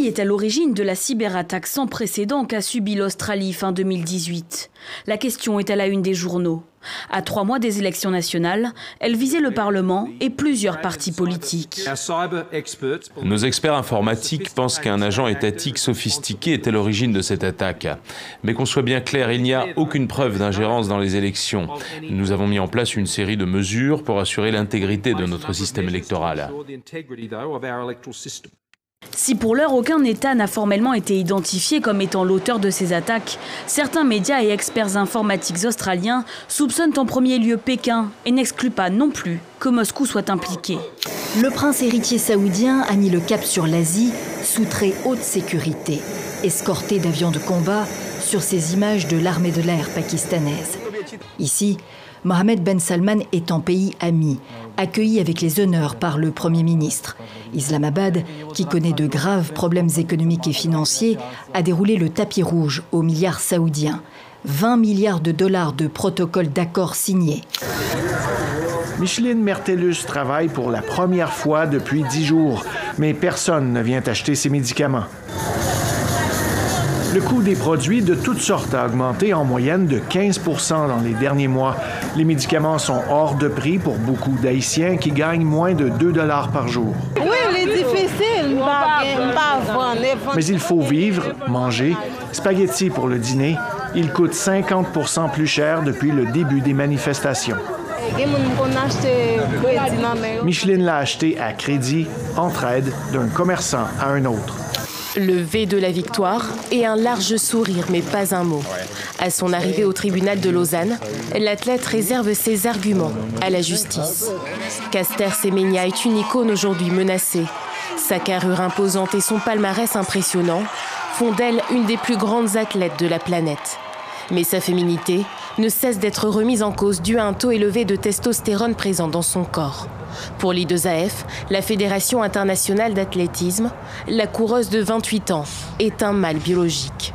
est à l'origine de la cyberattaque sans précédent qu'a subie l'Australie fin 2018. La question est à la une des journaux. À 3 mois des élections nationales, elle visait le Parlement et plusieurs partis politiques. Nos experts informatiques pensent qu'un agent étatique sophistiqué est à l'origine de cette attaque. Mais qu'on soit bien clair, il n'y a aucune preuve d'ingérence dans les élections. Nous avons mis en place une série de mesures pour assurer l'intégrité de notre système électoral. Si pour l'heure aucun État n'a formellement été identifié comme étant l'auteur de ces attaques, certains médias et experts informatiques australiens soupçonnent en premier lieu Pékin et n'excluent pas non plus que Moscou soit impliqué. Le prince héritier saoudien a mis le cap sur l'Asie sous très haute sécurité, escorté d'avions de combat sur ces images de l'armée de l'air pakistanaise. Ici, Mohammed Ben Salman est en pays ami, accueilli avec les honneurs par le Premier ministre. Islamabad, qui connaît de graves problèmes économiques et financiers, a déroulé le tapis rouge aux milliards saoudiens. 20 milliards de dollars de protocoles d'accords signés. Micheline Mertellus travaille pour la première fois depuis 10 jours, mais personne ne vient acheter ses médicaments. Le coût des produits de toutes sortes a augmenté en moyenne de 15 % dans les derniers mois. Les médicaments sont hors de prix pour beaucoup d'Haïtiens qui gagnent moins de 2 $ par jour. Oui, c'est difficile. Mais il faut vivre, manger. Spaghetti pour le dîner. Il coûte 50 % plus cher depuis le début des manifestations. Micheline l'a acheté à crédit, entraide, d'un commerçant à un autre. Le V de la victoire et un large sourire, mais pas un mot. À son arrivée au tribunal de Lausanne, l'athlète réserve ses arguments à la justice. Caster Semenya est une icône aujourd'hui menacée. Sa carrure imposante et son palmarès impressionnant font d'elle une des plus grandes athlètes de la planète. Mais sa féminité ne cesse d'être remise en cause dû à un taux élevé de testostérone présent dans son corps. Pour l'I2AF, la Fédération internationale d'athlétisme, la coureuse de 28 ans est un mal biologique.